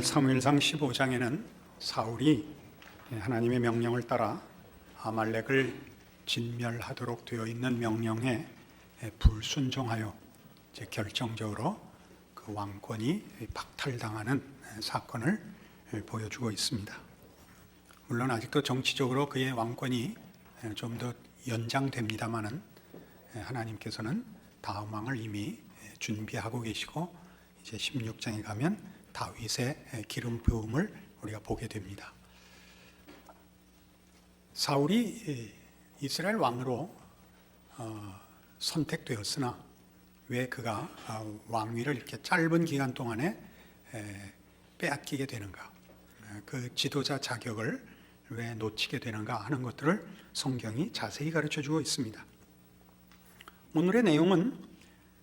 사무엘상 15장에는 사울이 하나님의 명령을 따라 아말렉을 진멸하도록 되어 있는 명령에 불순종하여 결정적으로 그 왕권이 박탈당하는 사건을 보여주고 있습니다. 물론 아직도 정치적으로 그의 왕권이 좀 더 연장됩니다마는 하나님께서는 다음 왕을 이미 준비하고 계시고 이제 16장에 가면 다윗의 기름 부음을 우리가 보게 됩니다. 사울이 이스라엘 왕으로 선택되었으나 왜 그가 왕위를 이렇게 짧은 기간 동안에 빼앗기게 되는가, 그 지도자 자격을 왜 놓치게 되는가 하는 것들을 성경이 자세히 가르쳐주고 있습니다. 오늘의 내용은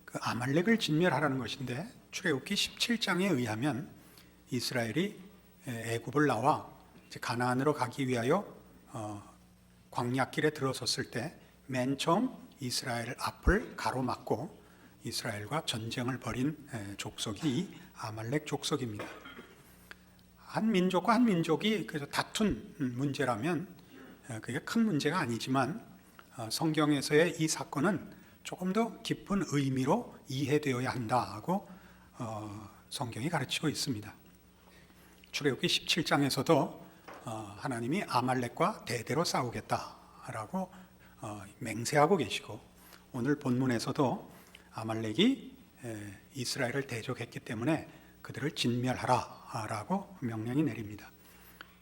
그 아말렉을 진멸하라는 것인데, 출애굽기 17장에 의하면 이스라엘이 애굽을 나와 가나안으로 가기 위하여 광야길에 들어섰을 때 맨 처음 이스라엘 앞을 가로막고 이스라엘과 전쟁을 벌인 족속이 이 아말렉 족속입니다. 한 민족과 한 민족이 그래서 다툰 문제라면 그게 큰 문제가 아니지만 성경에서의 이 사건은 조금 더 깊은 의미로 이해되어야 한다고 성경이 가르치고 있습니다. 출애굽기 17장에서도 하나님이 아말렉과 대대로 싸우겠다라고 맹세하고 계시고, 오늘 본문에서도 아말렉이 이스라엘을 대적했기 때문에 그들을 진멸하라라고 명령이 내립니다.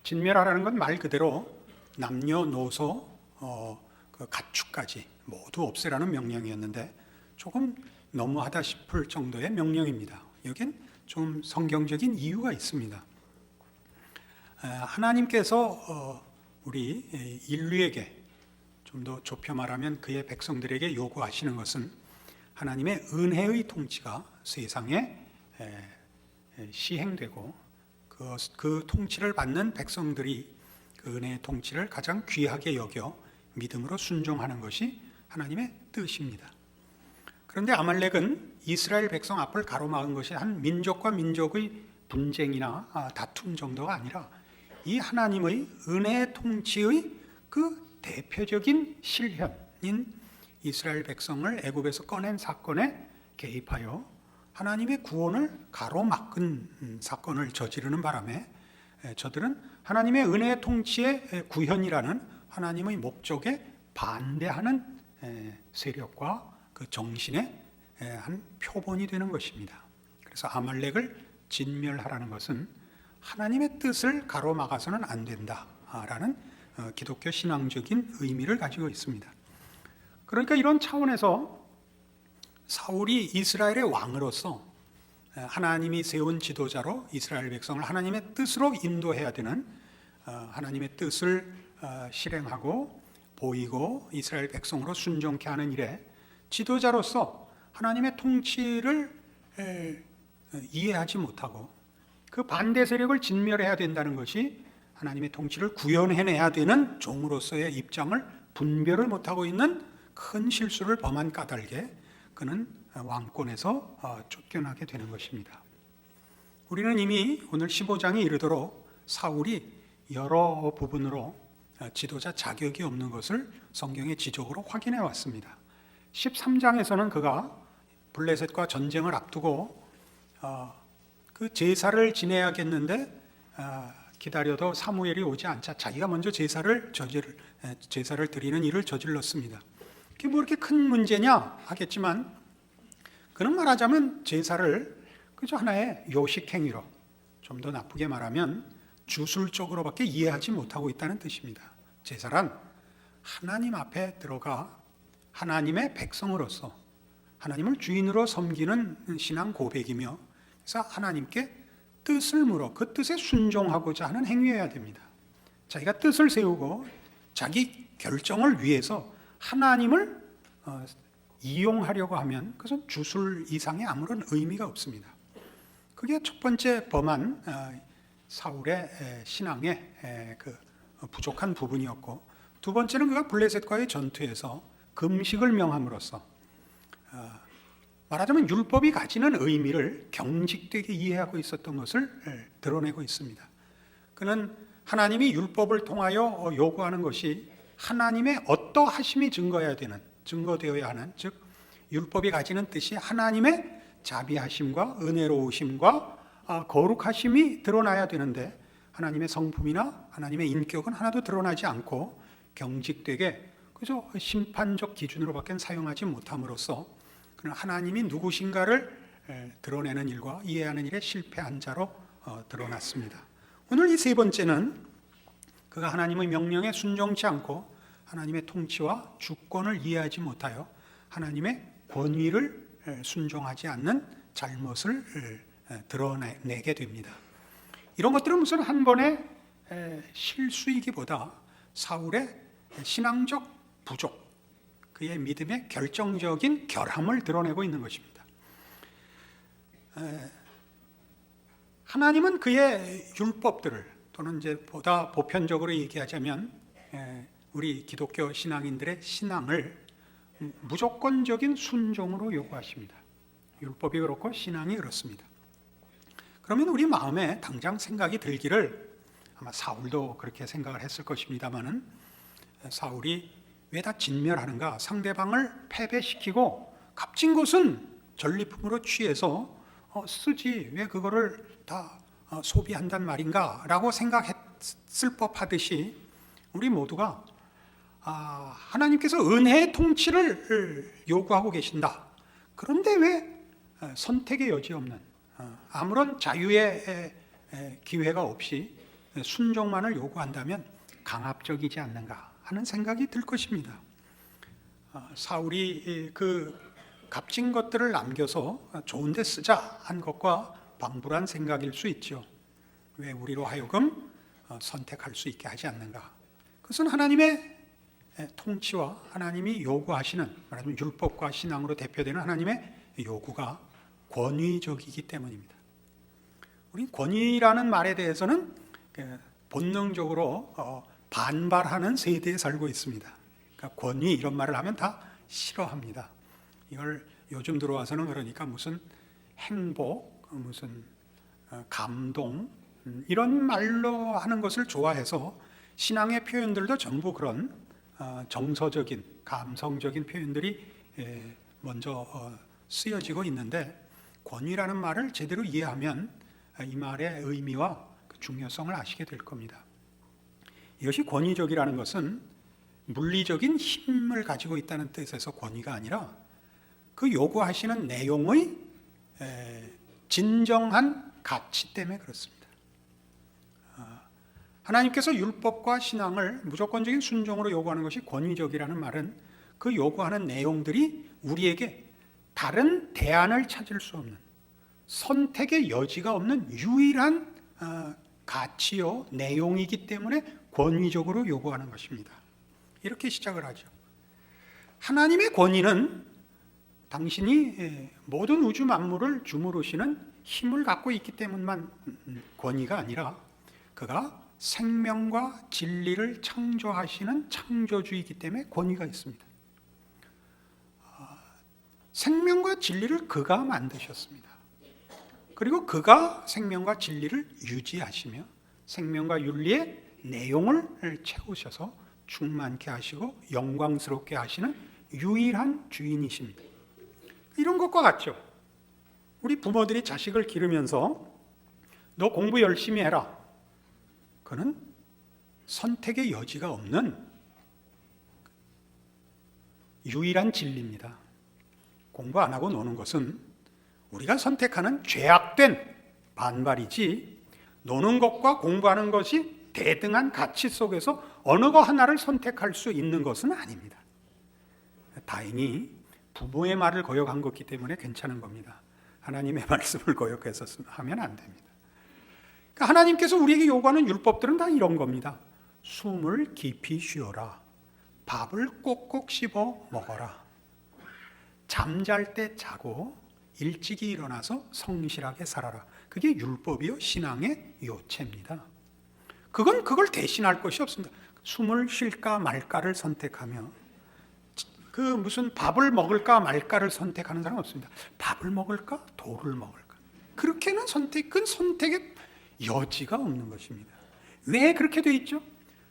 진멸하라는 건 말 그대로 남녀노소 그 가축까지 모두 없애라는 명령이었는데 조금 너무하다 싶을 정도의 명령입니다. 여긴 좀 성경적인 이유가 있습니다. 하나님께서 우리 인류에게, 좀 더 좁혀 말하면 그의 백성들에게 요구하시는 것은 하나님의 은혜의 통치가 세상에 시행되고 그 통치를 받는 백성들이 그 은혜의 통치를 가장 귀하게 여겨 믿음으로 순종하는 것이 하나님의 뜻입니다. 그런데 아말렉은 이스라엘 백성 앞을 가로막은 것이 한 민족과 민족의 분쟁이나 다툼 정도가 아니라 이 하나님의 은혜의 통치의 그 대표적인 실현인 이스라엘 백성을 애굽에서 꺼낸 사건에 개입하여 하나님의 구원을 가로막은 사건을 저지르는 바람에 저들은 하나님의 은혜의 통치의 구현이라는 하나님의 목적에 반대하는 세력과 그 정신의 한 표본이 되는 것입니다. 그래서 아말렉을 진멸하라는 것은 하나님의 뜻을 가로막아서는 안 된다라는 기독교 신앙적인 의미를 가지고 있습니다. 그러니까 이런 차원에서 사울이 이스라엘의 왕으로서 하나님이 세운 지도자로 이스라엘 백성을 하나님의 뜻으로 인도해야 되는, 하나님의 뜻을 실행하고 보이고 이스라엘 백성으로 순종케 하는 일에 지도자로서 하나님의 통치를 이해하지 못하고 그 반대 세력을 진멸해야 된다는 것이 하나님의 통치를 구현해내야 되는 종으로서의 입장을 분별을 못하고 있는 큰 실수를 범한 까닭에 그는 왕권에서 쫓겨나게 되는 것입니다. 우리는 이미 오늘 15장에 이르도록 사울이 여러 부분으로 지도자 자격이 없는 것을 성경의 지적으로 확인해 왔습니다. 13장에서는 그가 블레셋과 전쟁을 앞두고 그 제사를 지내야겠는데 기다려도 사무엘이 오지 않자 자기가 먼저 제사를 드리는 일을 저질렀습니다. 그게 뭐 이렇게 큰 문제냐 하겠지만, 그는 말하자면 제사를 그저 하나의 요식행위로, 좀 더 나쁘게 말하면 주술적으로밖에 이해하지 못하고 있다는 뜻입니다. 제사란 하나님 앞에 들어가 하나님의 백성으로서 하나님을 주인으로 섬기는 신앙 고백이며, 그래서 하나님께 뜻을 물어 그 뜻에 순종하고자 하는 행위여야 됩니다. 자기가 뜻을 세우고 자기 결정을 위해서 하나님을 이용하려고 하면 그것은 주술 이상의 아무런 의미가 없습니다. 그게 첫 번째 범한 사울의 신앙의 그 부족한 부분이었고, 두 번째는 그가 블레셋과의 전투에서 금식을 명함으로써 말하자면 율법이 가지는 의미를 경직되게 이해하고 있었던 것을 드러내고 있습니다. 그는 하나님이 율법을 통하여 요구하는 것이 하나님의 어떠하심이 증거되어야 하는, 즉 율법이 가지는 뜻이 하나님의 자비하심과 은혜로우심과 거룩하심이 드러나야 되는데, 하나님의 성품이나 하나님의 인격은 하나도 드러나지 않고 경직되게 그저 심판적 기준으로밖에 사용하지 못함으로써 그는 하나님이 누구신가를 드러내는 일과 이해하는 일에 실패한 자로 드러났습니다. 오늘 이 세 번째는 그가 하나님의 명령에 순종치 않고 하나님의 통치와 주권을 이해하지 못하여 하나님의 권위를 순종하지 않는 잘못을 드러내게 됩니다. 이런 것들은 무슨 한 번의 실수이기보다 사울의 신앙적 부족, 그의 믿음의 결정적인 결함을 드러내고 있는 것입니다. 하나님은 그의 율법들을, 또는 이제 보다 보편적으로 얘기하자면 우리 기독교 신앙인들의 신앙을 무조건적인 순종으로 요구하십니다. 율법이 그렇고 신앙이 그렇습니다. 그러면 우리 마음에 당장 생각이 들기를, 아마 사울도 그렇게 생각을 했을 것입니다마는, 사울이 왜 다 진멸하는가, 상대방을 패배시키고 값진 것은 전리품으로 취해서 쓰지 왜 그거를 다 소비한단 말인가 라고 생각했을 법하듯이, 우리 모두가 하나님께서 은혜의 통치를 요구하고 계신다. 그런데 왜 선택의 여지 없는, 아무런 자유의 기회가 없이 순종만을 요구한다면 강압적이지 않는가 하는 생각이 들 것입니다. 사울이 그 값진 것들을 남겨서 좋은 데 쓰자 한 것과 방불한 생각일 수 있죠. 왜 우리로 하여금 선택할 수 있게 하지 않는가? 그것은 하나님의 통치와 하나님이 요구하시는, 말하자면 율법과 신앙으로 대표되는 하나님의 요구가 권위적이기 때문입니다. 우리 권위라는 말에 대해서는 본능적으로 반발하는 세대에 살고 있습니다. 그러니까 권위 이런 말을 하면 다 싫어합니다. 이걸 요즘 들어와서는 그러니까 무슨 행복, 무슨 감동 이런 말로 하는 것을 좋아해서 신앙의 표현들도 전부 그런 정서적인, 감성적인 표현들이 먼저 쓰여지고 있는데, 권위라는 말을 제대로 이해하면 이 말의 의미와 그 중요성을 아시게 될 겁니다. 이것이 권위적이라는 것은 물리적인 힘을 가지고 있다는 뜻에서 권위가 아니라 그 요구하시는 내용의 진정한 가치 때문에 그렇습니다. 하나님께서 율법과 신앙을 무조건적인 순종으로 요구하는 것이 권위적이라는 말은 그 요구하는 내용들이 우리에게 다른 대안을 찾을 수 없는, 선택의 여지가 없는 유일한 가치요 내용이기 때문에 권위적으로 요구하는 것입니다. 이렇게 시작을 하죠. 하나님의 권위는 당신이 모든 우주 만물을 주무르시는 힘을 갖고 있기 때문만 권위가 아니라, 그가 생명과 진리를 창조하시는 창조주이기 때문에 권위가 있습니다. 생명과 진리를 그가 만드셨습니다. 그리고 그가 생명과 진리를 유지하시며 생명과 윤리의 내용을 채우셔서 충만케 하시고 영광스럽게 하시는 유일한 주인이십니다. 이런 것과 같죠. 우리 부모들이 자식을 기르면서 너 공부 열심히 해라. 그는 선택의 여지가 없는 유일한 진리입니다. 공부 안 하고 노는 것은 우리가 선택하는 죄악된 반발이지, 노는 것과 공부하는 것이 대등한 가치 속에서 어느 거 하나를 선택할 수 있는 것은 아닙니다. 다행히 부모의 말을 거역한 것이기 때문에 괜찮은 겁니다. 하나님의 말씀을 거역해서 하면 안 됩니다. 그러니까 하나님께서 우리에게 요구하는 율법들은 다 이런 겁니다. 숨을 깊이 쉬어라. 밥을 꼭꼭 씹어 먹어라. 잠잘 때 자고 일찍이 일어나서 성실하게 살아라. 그게 율법이요 신앙의 요체입니다. 그건 그걸 대신할 것이 없습니다. 숨을 쉴까 말까를 선택하며 그 무슨 밥을 먹을까 말까를 선택하는 사람은 없습니다. 밥을 먹을까 돌을 먹을까, 그렇게는 그건 선택의 여지가 없는 것입니다. 왜 그렇게 돼 있죠?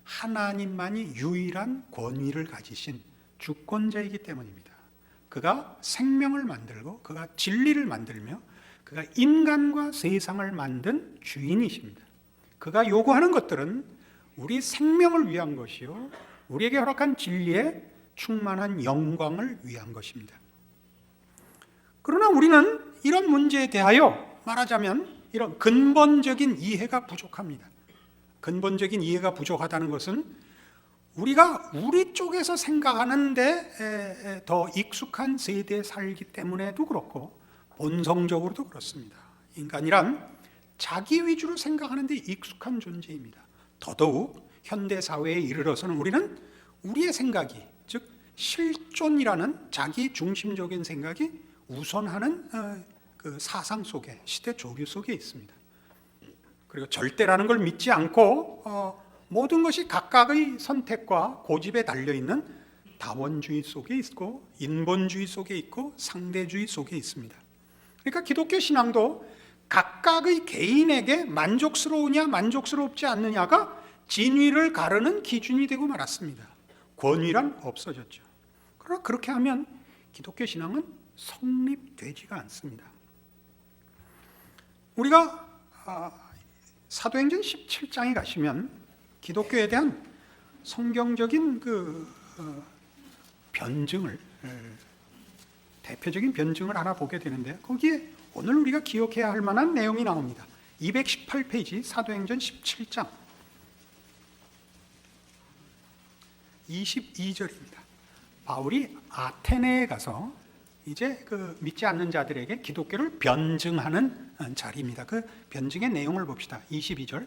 하나님만이 유일한 권위를 가지신 주권자이기 때문입니다. 그가 생명을 만들고 그가 진리를 만들며 그가 인간과 세상을 만든 주인이십니다. 그가 요구하는 것들은 우리 생명을 위한 것이요, 우리에게 허락한 진리에 충만한 영광을 위한 것입니다. 그러나 우리는 이런 문제에 대하여 말하자면 이런 근본적인 이해가 부족합니다. 근본적인 이해가 부족하다는 것은 우리가 우리 쪽에서 생각하는데 더 익숙한 세대에 살기 때문에도 그렇고 본성적으로도 그렇습니다. 인간이란 자기 위주로 생각하는 데 익숙한 존재입니다. 더더욱 현대 사회에 이르러서는 우리는 우리의 생각이, 즉 실존이라는 자기 중심적인 생각이 우선하는 그 사상 속에, 시대 조류 속에 있습니다. 그리고 절대라는 걸 믿지 않고 모든 것이 각각의 선택과 고집에 달려있는 다원주의 속에 있고 인본주의 속에 있고 상대주의 속에 있습니다. 그러니까 기독교 신앙도 각각의 개인에게 만족스러우냐 만족스럽지 않느냐가 진위를 가르는 기준이 되고 말았습니다. 권위란 없어졌죠. 그러나 그렇게 하면 기독교 신앙은 성립되지가 않습니다. 우리가 사도행전 17장에 가시면 기독교에 대한 성경적인 변증을, 대표적인 변증을 하나 보게 되는데, 거기에 오늘 우리가 기억해야 할 만한 내용이 나옵니다. 218페이지 사도행전 17장 22절입니다. 바울이 아테네에 가서 이제 믿지 않는 자들에게 기독교를 변증하는 자리입니다. 그 변증의 내용을 봅시다. 22절.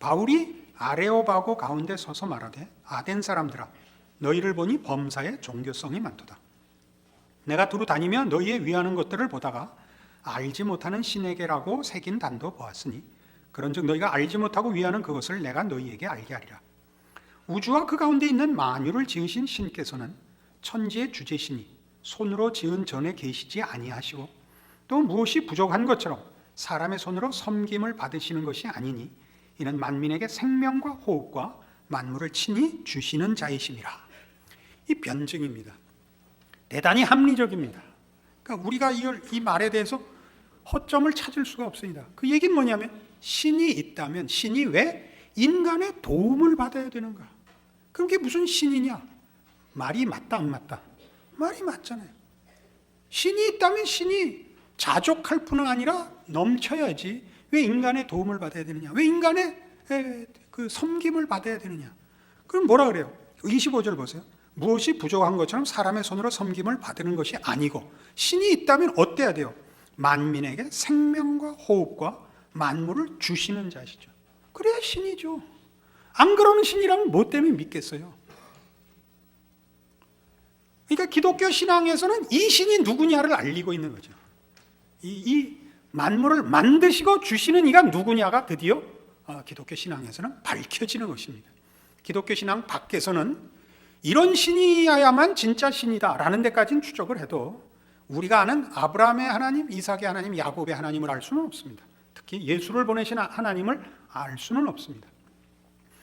바울이 아레오바고 가운데 서서 말하되, 아덴 사람들아, 너희를 보니 범사에 종교성이 많도다. 내가 두루 다니며 너희의 위하는 것들을 보다가 알지 못하는 신에게라고 새긴 단도 보았으니, 그런즉 너희가 알지 못하고 위하는 그것을 내가 너희에게 알게 하리라. 우주와 그 가운데 있는 만유를 지으신 신께서는 천지의 주제시니 손으로 지은 전에 계시지 아니하시고, 또 무엇이 부족한 것처럼 사람의 손으로 섬김을 받으시는 것이 아니니, 이는 만민에게 생명과 호흡과 만물을 친히 주시는 자이심이라. 이 변증입니다. 대단히 합리적입니다. 그러니까 우리가 이 말에 대해서 허점을 찾을 수가 없습니다. 그 얘기는 뭐냐면, 신이 있다면 신이 왜 인간의 도움을 받아야 되는가? 그럼 그게 무슨 신이냐? 말이 맞다 안 맞다? 말이 맞잖아요. 신이 있다면 신이 자족할 뿐 아니라 넘쳐야지 왜 인간의 도움을 받아야 되느냐? 왜 인간의 그 섬김을 받아야 되느냐? 그럼 뭐라 그래요? 25절 보세요. 무엇이 부족한 것처럼 사람의 손으로 섬김을 받는 것이 아니고, 신이 있다면 어때야 돼요? 만민에게 생명과 호흡과 만물을 주시는 자시죠. 그래야 신이죠. 안 그러는 신이라면 뭐 때문에 믿겠어요? 그러니까 기독교 신앙에서는 이 신이 누구냐를 알리고 있는 거죠. 이 만물을 만드시고 주시는 이가 누구냐가 드디어 기독교 신앙에서는 밝혀지는 것입니다. 기독교 신앙 밖에서는 이런 신이야만 진짜 신이다 라는 데까지는 추적을 해도 우리가 아는 아브라함의 하나님, 이삭의 하나님, 야곱의 하나님을 알 수는 없습니다. 특히 예수를 보내신 하나님을 알 수는 없습니다.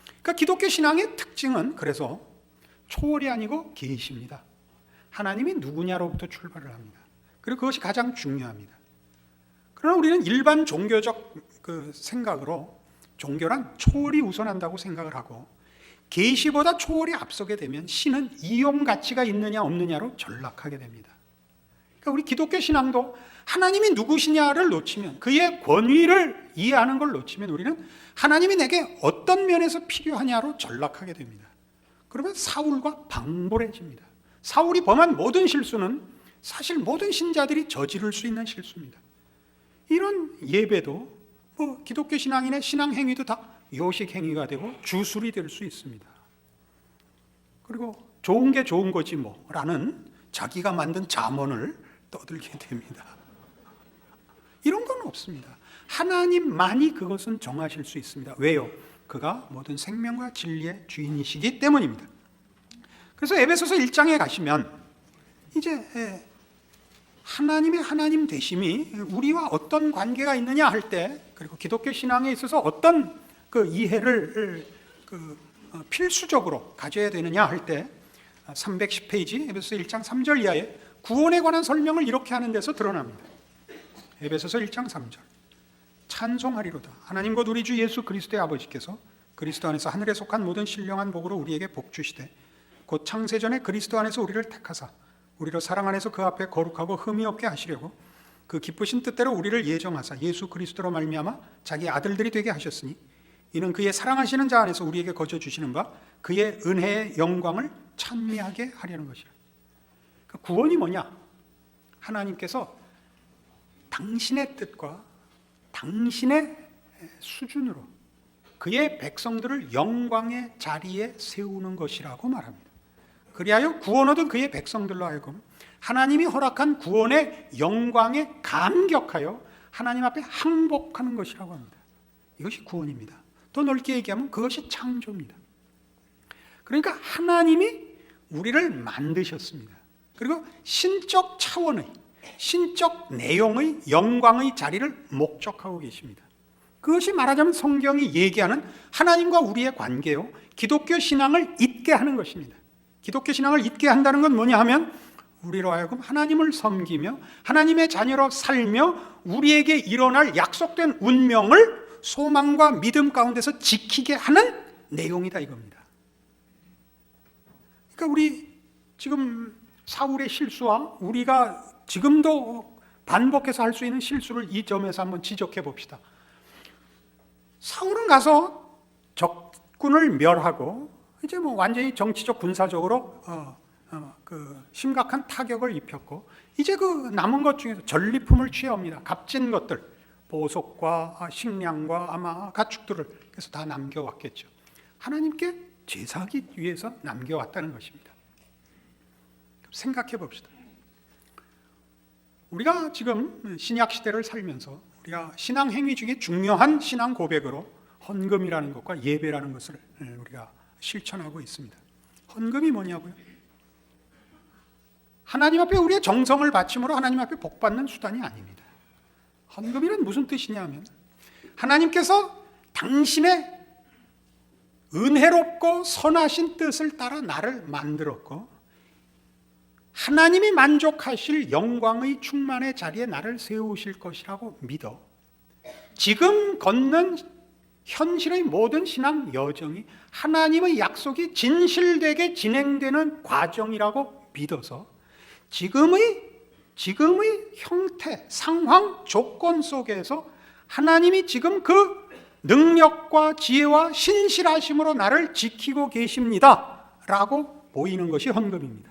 그러니까 기독교 신앙의 특징은 그래서 초월이 아니고 계시입니다. 하나님이 누구냐로부터 출발을 합니다. 그리고 그것이 가장 중요합니다. 그러나 우리는 일반 종교적 생각으로 종교란 초월이 우선한다고 생각을 하고, 계시보다 초월이 앞서게 되면 신은 이용 가치가 있느냐 없느냐로 전락하게 됩니다. 그러니까 우리 기독교 신앙도 하나님이 누구시냐를 놓치면, 그의 권위를 이해하는 걸 놓치면 우리는 하나님이 내게 어떤 면에서 필요하냐로 전락하게 됩니다. 그러면 사울과 방불해집니다. 사울이 범한 모든 실수는 사실 모든 신자들이 저지를 수 있는 실수입니다. 이런 예배도 기독교 신앙인의 신앙 행위도 다 요식 행위가 되고 주술이 될 수 있습니다. 그리고 좋은 게 좋은 거지 뭐라는 자기가 만든 잠언을 떠들게 됩니다. 이런 건 없습니다. 하나님만이 그것은 정하실 수 있습니다. 왜요? 그가 모든 생명과 진리의 주인이시기 때문입니다. 그래서 에베소서 1장에 가시면 이제 하나님의 하나님 되심이 우리와 어떤 관계가 있느냐 할 때, 그리고 기독교 신앙에 있어서 어떤 그 이해를 필수적으로 가져야 되느냐 할 때 310페이지 에베소서 1장 3절 이하에 구원에 관한 설명을 이렇게 하는 데서 드러납니다. 에베소서 1장 3절 찬송하리로다 하나님 곧 우리 주 예수 그리스도의 아버지께서 그리스도 안에서 하늘에 속한 모든 신령한 복으로 우리에게 복 주시되 곧 창세전에 그리스도 안에서 우리를 택하사 우리로 사랑 안에서 그 앞에 거룩하고 흠이 없게 하시려고 그 기쁘신 뜻대로 우리를 예정하사 예수 그리스도로 말미암아 자기 아들들이 되게 하셨으니 이는 그의 사랑하시는 자 안에서 우리에게 거저 주시는 바 그의 은혜의 영광을 찬미하게 하려는 것이라. 그러니까 구원이 뭐냐? 하나님께서 당신의 뜻과 당신의 수준으로 그의 백성들을 영광의 자리에 세우는 것이라고 말합니다. 그리하여 구원 얻은 그의 백성들로 하여금 하나님이 허락한 구원의 영광에 감격하여 하나님 앞에 항복하는 것이라고 합니다. 이것이 구원입니다. 더 넓게 얘기하면 그것이 창조입니다. 그러니까 하나님이 우리를 만드셨습니다. 그리고 신적 차원의, 신적 내용의 영광의 자리를 목적하고 계십니다. 그것이 말하자면 성경이 얘기하는 하나님과 우리의 관계요, 기독교 신앙을 잊게 하는 것입니다. 기독교 신앙을 잊게 한다는 건 뭐냐 하면 우리로 하여금 하나님을 섬기며 하나님의 자녀로 살며 우리에게 일어날 약속된 운명을 소망과 믿음 가운데서 지키게 하는 내용이다 이겁니다. 그러니까 우리 지금 사울의 실수와 우리가 지금도 반복해서 할 수 있는 실수를 이 점에서 한번 지적해 봅시다. 사울은 가서 적군을 멸하고 이제 뭐 완전히 정치적 군사적으로 그 심각한 타격을 입혔고 이제 그 남은 것 중에서 전리품을 취합니다. 값진 것들, 보석과 식량과 아마 가축들을 그래서 다 남겨왔겠죠. 하나님께 제사하기 위해서 남겨왔다는 것입니다. 생각해 봅시다. 우리가 지금 신약 시대를 살면서 우리가 신앙 행위 중에 중요한 신앙 고백으로 헌금이라는 것과 예배라는 것을 우리가 실천하고 있습니다. 헌금이 뭐냐고요? 하나님 앞에 우리의 정성을 바침으로 하나님 앞에 복받는 수단이 아닙니다. 헌금이란 무슨 뜻이냐 하면 하나님께서 당신의 은혜롭고 선하신 뜻을 따라 나를 만들었고 하나님이 만족하실 영광의 충만의 자리에 나를 세우실 것이라고 믿어 지금 걷는 현실의 모든 신앙 여정이 하나님의 약속이 진실되게 진행되는 과정이라고 믿어서 지금의 형태, 상황, 조건 속에서 하나님이 지금 그 능력과 지혜와 신실하심으로 나를 지키고 계십니다 라고 보이는 것이 헌금입니다.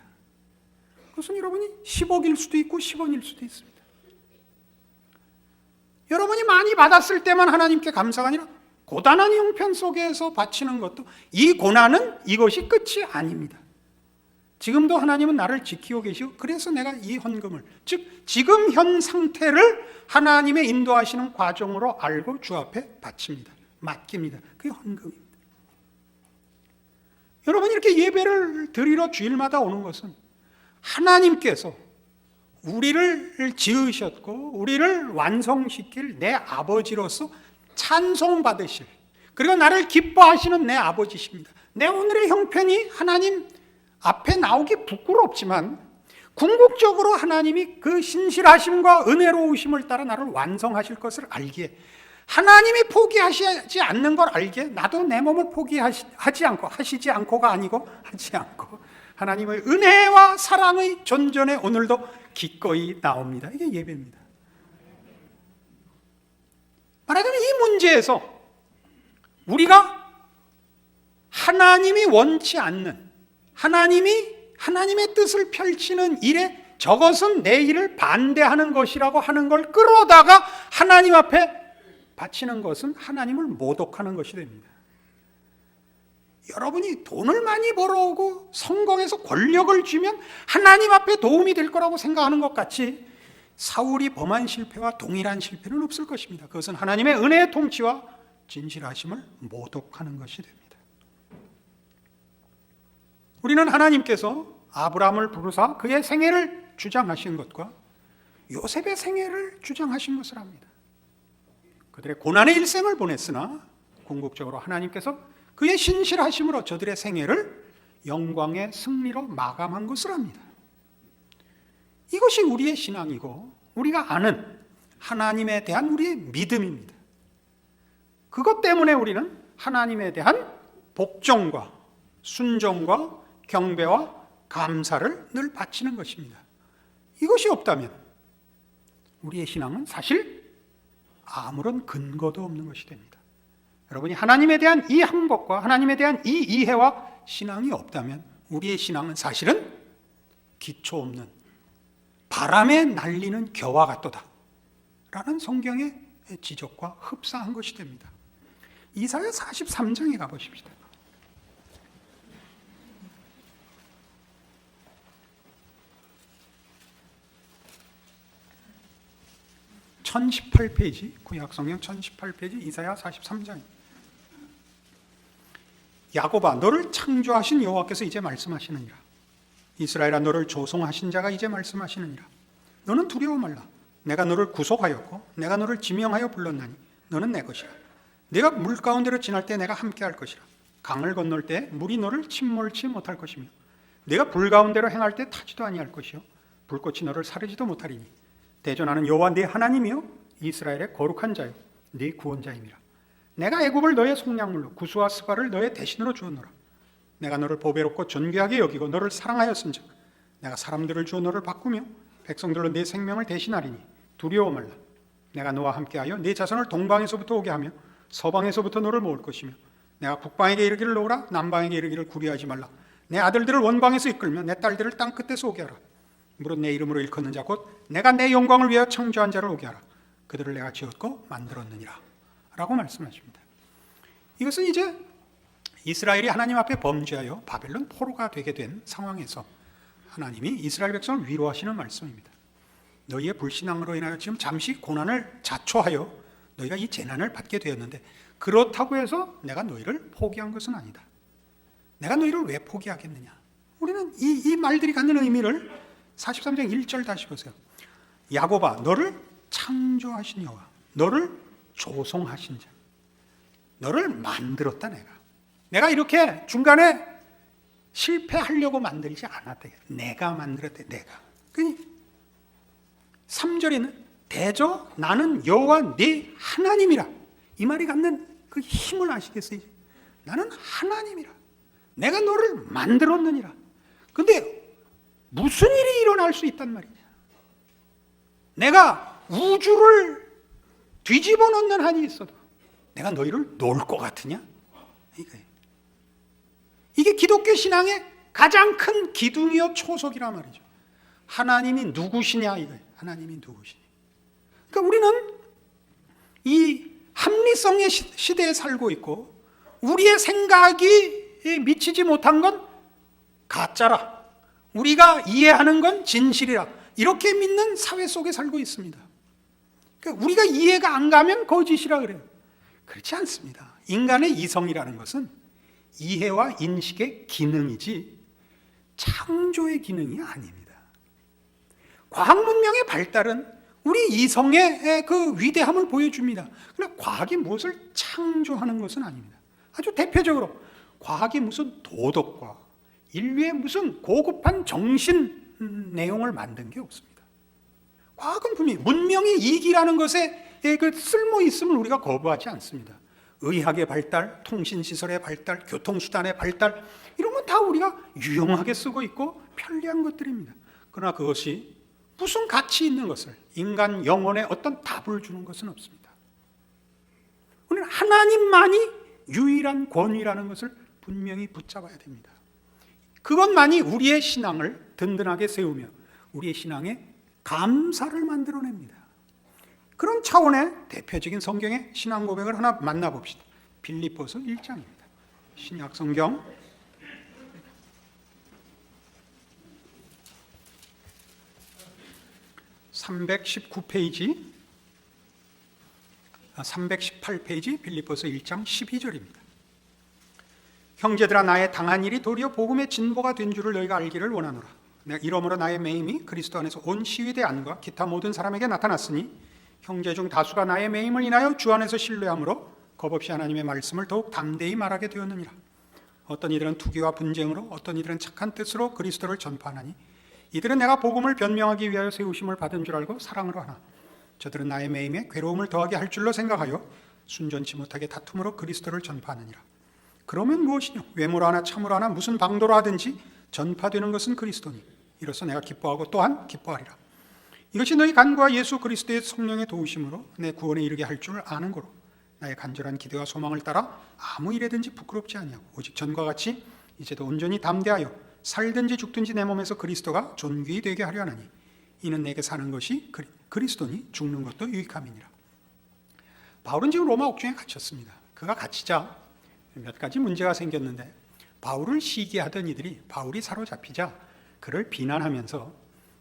그것은 여러분이 10억일 수도 있고 10원일 수도 있습니다. 여러분이 많이 받았을 때만 하나님께 감사가 아니라 고단한 형편 속에서 바치는 것도 이 고난은 이것이 끝이 아닙니다. 지금도 하나님은 나를 지키고 계시고 그래서 내가 이 헌금을 즉 지금 현 상태를 하나님의 인도하시는 과정으로 알고 주 앞에 바칩니다. 맡깁니다. 그게 헌금입니다. 여러분 이렇게 예배를 드리러 주일마다 오는 것은 하나님께서 우리를 지으셨고 우리를 완성시킬 내 아버지로서 찬송받으실 그리고 나를 기뻐하시는 내 아버지십니다. 내 오늘의 형편이 하나님 앞에 나오기 부끄럽지만 궁극적으로 하나님이 그 신실하심과 은혜로우심을 따라 나를 완성하실 것을 알기에 하나님이 포기하시지 않는 걸 알기에 나도 내 몸을 포기하지 않고 하시지 않고가 아니고 하지 않고 하나님의 은혜와 사랑의 존전에 오늘도 기꺼이 나옵니다. 이게 예배입니다. 말하자면 이 문제에서 우리가 하나님이 원치 않는 하나님의 뜻을 펼치는 일에 저것은 내 일을 반대하는 것이라고 하는 걸 끌어다가 하나님 앞에 바치는 것은 하나님을 모독하는 것이 됩니다. 여러분이 돈을 많이 벌어오고 성공해서 권력을 쥐면 하나님 앞에 도움이 될 거라고 생각하는 것 같이 사울이 범한 실패와 동일한 실패는 없을 것입니다. 그것은 하나님의 은혜의 통치와 진실하심을 모독하는 것이 됩니다. 우리는 하나님께서 아브라함을 부르사 그의 생애를 주장하신 것과 요셉의 생애를 주장하신 것을 합니다. 그들의 고난의 일생을 보냈으나 궁극적으로 하나님께서 그의 신실하심으로 저들의 생애를 영광의 승리로 마감한 것을 합니다. 이것이 우리의 신앙이고 우리가 아는 하나님에 대한 우리의 믿음입니다. 그것 때문에 우리는 하나님에 대한 복종과 순종과 경배와 감사를 늘 바치는 것입니다. 이것이 없다면 우리의 신앙은 사실 아무런 근거도 없는 것이 됩니다. 여러분이 하나님에 대한 이 항복과 하나님에 대한 이 이해와 신앙이 없다면 우리의 신앙은 사실은 기초 없는 바람에 날리는 겨와 같도다 라는 성경의 지적과 흡사한 것이 됩니다. 이사야 43장에 가보십시다. 1018페이지, 구약성경 1018페이지 이사야 43장. 야곱아, 너를 창조하신 여호와께서 이제 말씀하시느니라. 이스라엘아, 너를 조성하신 자가 이제 말씀하시느니라. 너는 두려워 말라. 내가 너를 구속하였고 내가 너를 지명하여 불렀나니 너는 내 것이라. 네가 물 가운데로 지날 때 내가 함께할 것이라. 강을 건널 때 물이 너를 침몰치 못할 것이며 네가 불 가운데로 행할 때 타지도 아니할 것이요 불꽃이 너를 사르지도 못하리니 대전하는 여호와 네 하나님이요 이스라엘의 거룩한 자요 네 구원자임이라. 내가 애굽을 너의 속량물로 구스와 스바를 너의 대신으로 주었노라. 내가 너를 보배롭고 존귀하게 여기고 너를 사랑하였은즉 내가 사람들을 주어 너를 바꾸며 백성들로 네 생명을 대신하리니 두려워 말라. 내가 너와 함께하여 네 자손을 동방에서부터 오게 하며 서방에서부터 너를 모을 것이며 내가 북방에게 이르기를 놓으라 남방에게 이르기를 구려하지 말라. 내 아들들을 원방에서 이끌며 내 딸들을 땅 끝에서 오게 하라. 무릇 내 이름으로 일컫는 자 곧 내가 내 영광을 위하여 창조한 자를 오게 하라. 그들을 내가 지었고 만들었느니라 라고 말씀하십니다. 이것은 이제 이스라엘이 하나님 앞에 범죄하여 바벨론 포로가 되게 된 상황에서 하나님이 이스라엘 백성을 위로하시는 말씀입니다. 너희의 불신앙으로 인하여 지금 잠시 고난을 자초하여 너희가 이 재난을 받게 되었는데 그렇다고 해서 내가 너희를 포기한 것은 아니다. 내가 너희를 왜 포기하겠느냐. 우리는 이 말들이 갖는 의미를 43장 1절 다시 보세요. 야곱아, 너를 창조하신 여호와, 너를 조성하신 자, 너를 만들었다. 내가 이렇게 중간에 실패하려고 만들지 않았다. 내가 만들었다. 내가. 3절에는 대저 나는 여호와 네 하나님이라. 이 말이 갖는 그 힘을 아시겠어요? 나는 하나님이라. 내가 너를 만들었느니라. 근데 무슨 일이 일어날 수 있단 말이냐. 내가 우주를 뒤집어 놓는 한이 있어도 내가 너희를 놓을 것 같으냐? 이게 기독교 신앙의 가장 큰 기둥이요 초석이란 말이죠. 하나님이 누구시냐 이거예요. 하나님이 누구시냐. 그러니까 우리는 이 합리성의 시대에 살고 있고 우리의 생각이 미치지 못한 건 가짜라. 우리가 이해하는 건 진실이라. 이렇게 믿는 사회 속에 살고 있습니다. 그러니까 우리가 이해가 안 가면 거짓이라 그래요. 그렇지 않습니다. 인간의 이성이라는 것은 이해와 인식의 기능이지 창조의 기능이 아닙니다. 과학 문명의 발달은 우리 이성의 그 위대함을 보여줍니다. 그러나 과학이 무엇을 창조하는 것은 아닙니다. 아주 대표적으로 과학이 무슨 도덕과 인류의 무슨 고급한 정신 내용을 만든 게 없습니다. 과학은 분명히 문명의 이익이라는 것에 그 쓸모 있음을 우리가 거부하지 않습니다. 의학의 발달, 통신시설의 발달, 교통수단의 발달 이런 건 다 우리가 유용하게 쓰고 있고 편리한 것들입니다. 그러나 그것이 무슨 가치 있는 것을 인간 영혼에 어떤 답을 주는 것은 없습니다. 우리는 하나님만이 유일한 권위라는 것을 분명히 붙잡아야 됩니다. 그것만이 우리의 신앙을 든든하게 세우며 우리의 신앙에 감사를 만들어냅니다. 그런 차원의 대표적인 성경의 신앙 고백을 하나 만나봅시다. 빌립보서 1장입니다. 신약 성경 319페이지 318페이지 빌립보서 1장 12절입니다. 형제들아, 나의 당한 일이 도리어 복음의 진보가 된 줄을 너희가 알기를 원하노라. 내가 이러므로 나의 매임이 그리스도 안에서 온 시위대 안과 기타 모든 사람에게 나타났으니 형제 중 다수가 나의 매임을 인하여 주 안에서 신뢰함으로 겁없이 하나님의 말씀을 더욱 담대히 말하게 되었느니라. 어떤 이들은 투기와 분쟁으로, 어떤 이들은 착한 뜻으로 그리스도를 전파하나니 이들은 내가 복음을 변명하기 위하여 세우심을 받은 줄 알고 사랑으로 하나 저들은 나의 매임에 괴로움을 더하게 할 줄로 생각하여 순전치 못하게 다툼으로 그리스도를 전파하느니라. 그러면 무엇이뇨? 외모로 하나 참으로 하나 무슨 방도로 하든지 전파되는 것은 그리스도니 이로써 내가 기뻐하고 또한 기뻐하리라. 이것이 너희 간구와 예수 그리스도의 성령의 도우심으로 내 구원에 이르게 할 줄 아는 거로 나의 간절한 기대와 소망을 따라 아무 일에든지 부끄럽지 아니하고 오직 전과 같이 이제도 온전히 담대하여 살든지 죽든지 내 몸에서 그리스도가 존귀히 되게 하려 하나니 이는 내게 사는 것이 그리스도니 죽는 것도 유익함이니라. 바울은 지금 로마 옥중에 갇혔습니다. 그가 갇히자 몇 가지 문제가 생겼는데 바울을 시기하던 이들이 바울이 사로잡히자 그를 비난하면서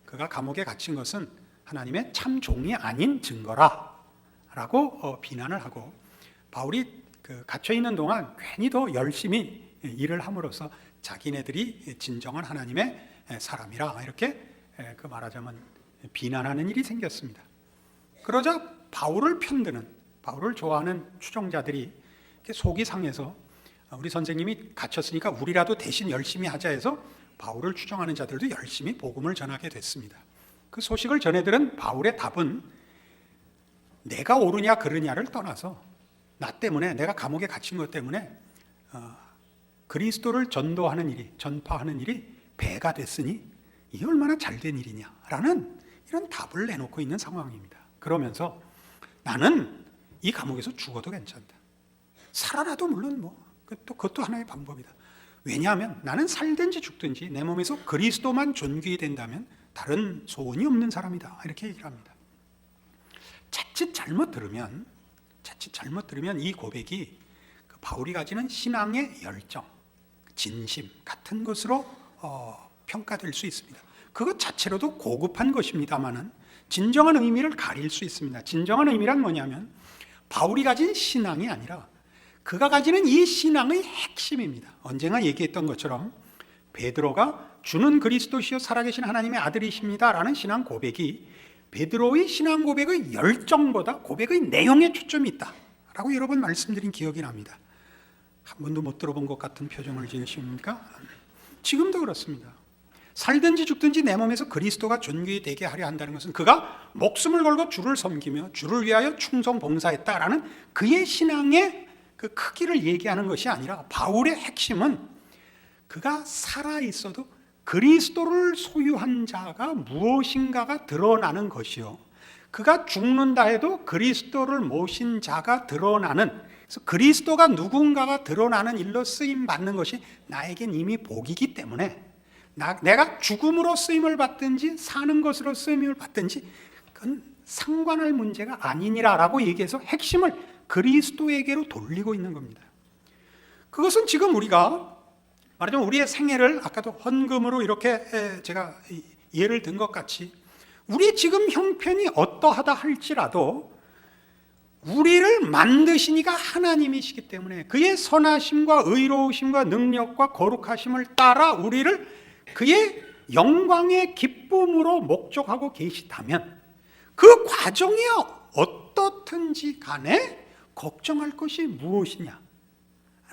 그가 감옥에 갇힌 것은 하나님의 참 종이 아닌 증거라 라고 비난을 하고 바울이 갇혀 있는 동안 괜히 더 열심히 일을 함으로써 자기네들이 진정한 하나님의 사람이라 이렇게 말하자면 비난하는 일이 생겼습니다. 그러자 바울을 편드는, 바울을 좋아하는 추종자들이 속이 상해서 우리 선생님이 갇혔으니까 우리라도 대신 열심히 하자 해서 바울을 추종하는 자들도 열심히 복음을 전하게 됐습니다. 그 소식을 전해들은 바울의 답은 내가 옳으냐 그르냐를 떠나서 나 때문에, 내가 감옥에 갇힌 것 때문에 그리스도를 전도하는 일이, 전파하는 일이 배가 됐으니 이게 얼마나 잘된 일이냐라는 이런 답을 내놓고 있는 상황입니다. 그러면서 나는 이 감옥에서 죽어도 괜찮다. 살아나도 물론 그것도 하나의 방법이다. 왜냐하면 나는 살든지 죽든지 내 몸에서 그리스도만 존귀히 된다면 다른 소원이 없는 사람이다. 이렇게 얘기를 합니다. 자칫 잘못 들으면 이 고백이 바울이 가지는 신앙의 열정, 진심 같은 것으로 평가될 수 있습니다. 그것 자체로도 고급한 것입니다만은 진정한 의미를 가릴 수 있습니다. 진정한 의미란 뭐냐면 바울이 가진 신앙이 아니라 그가 가지는 이 신앙의 핵심입니다. 언젠가 얘기했던 것처럼 베드로가 주는 그리스도시요 살아계신 하나님의 아들이십니다 라는 신앙 고백이 베드로의 신앙 고백의 열정보다 고백의 내용에 초점이 있다 라고 여러 번 말씀드린 기억이 납니다. 한 번도 못 들어본 것 같은 표정을 지으십니까? 지금도 그렇습니다. 살든지 죽든지 내 몸에서 그리스도가 존귀히 되게 하려 한다는 것은 그가 목숨을 걸고 주를 섬기며 주를 위하여 충성 봉사했다라는 그의 신앙의 그 크기를 얘기하는 것이 아니라 바울의 핵심은 그가 살아있어도 그리스도를 소유한 자가 무엇인가가 드러나는 것이요, 그가 죽는다 해도 그리스도를 모신 자가 드러나는, 그래서 그리스도가 누군가가 드러나는 일로 쓰임받는 것이 나에겐 이미 복이기 때문에 내가 죽음으로 쓰임을 받든지 사는 것으로 쓰임을 받든지 그건 상관할 문제가 아니니라 라고 얘기해서 핵심을 그리스도에게로 돌리고 있는 겁니다. 그것은 지금 우리가 말하자면 우리의 생애를 아까도 헌금으로 이렇게 제가 예를 든 것 같이 우리 지금 형편이 어떠하다 할지라도 우리를 만드시니가 하나님이시기 때문에 그의 선하심과 의로우심과 능력과 거룩하심을 따라 우리를 그의 영광의 기쁨으로 목적하고 계시다면 그 과정이 어떻든지 간에 걱정할 것이 무엇이냐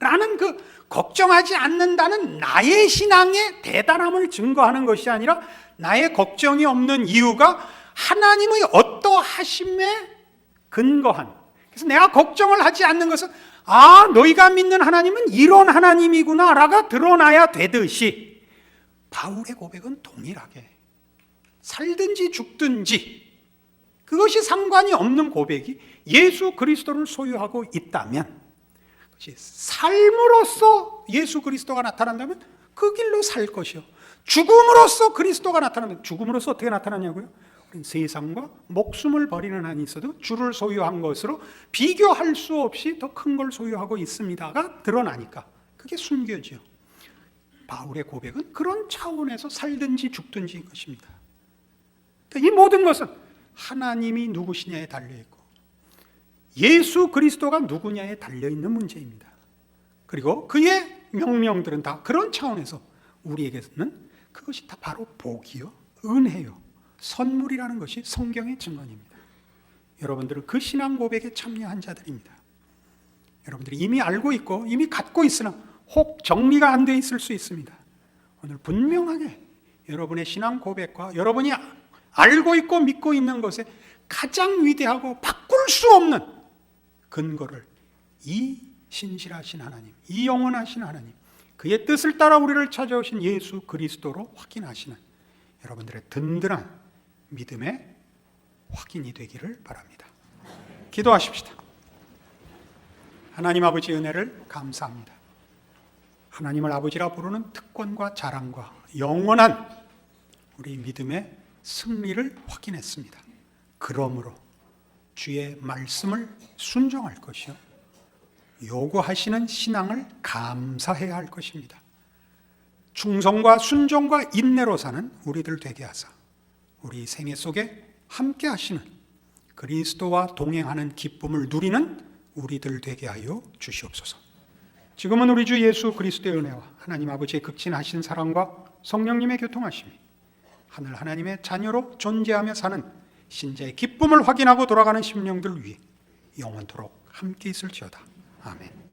라는 그 걱정하지 않는다는 나의 신앙의 대단함을 증거하는 것이 아니라 나의 걱정이 없는 이유가 하나님의 어떠하심에 근거한, 그래서 내가 걱정을 하지 않는 것은 너희가 믿는 하나님은 이런 하나님이구나 라가 드러나야 되듯이 바울의 고백은 동일하게 살든지 죽든지 그것이 상관이 없는 고백이 예수 그리스도를 소유하고 있다면, 삶으로서 예수 그리스도가 나타난다면 그 길로 살 것이요, 죽음으로써 그리스도가 나타나면 죽음으로써 어떻게 나타나냐고요? 우리는 세상과 목숨을 버리는 한이 있어도 주를 소유한 것으로 비교할 수 없이 더 큰 걸 소유하고 있습니다가 드러나니까 그게 순교지요. 바울의 고백은 그런 차원에서 살든지 죽든지인 것입니다. 그러니까 이 모든 것은 하나님이 누구시냐에 달려있고 예수 그리스도가 누구냐에 달려있는 문제입니다. 그리고 그의 명령들은 다 그런 차원에서 우리에게는 그것이 다 바로 복이요, 은혜요, 선물이라는 것이 성경의 증언입니다. 여러분들은 그 신앙 고백에 참여한 자들입니다. 여러분들이 이미 알고 있고 이미 갖고 있으나 혹 정리가 안 돼 있을 수 있습니다. 오늘 분명하게 여러분의 신앙 고백과 여러분이 알고 있고 믿고 있는 것에 가장 위대하고 바꿀 수 없는 근거를 이 신실하신 하나님, 이 영원하신 하나님, 그의 뜻을 따라 우리를 찾아오신 예수 그리스도로 확인하시는 여러분들의 든든한 믿음의 확인이 되기를 바랍니다. 기도하십시다. 하나님 아버지 은혜를 감사합니다. 하나님을 아버지라 부르는 특권과 자랑과 영원한 우리 믿음의 승리를 확인했습니다. 그러므로 주의 말씀을 순종할 것이요, 요구하시는 신앙을 감사해야 할 것입니다. 충성과 순종과 인내로 사는 우리들 되게 하사 우리 생애 속에 함께 하시는 그리스도와 동행하는 기쁨을 누리는 우리들 되게 하여 주시옵소서. 지금은 우리 주 예수 그리스도의 은혜와 하나님 아버지의 극진하신 사랑과 성령님의 교통하심이 하늘 하나님의 자녀로 존재하며 사는 신자의 기쁨을 확인하고 돌아가는 심령들 위해 영원토록 함께 있을지어다. 아멘.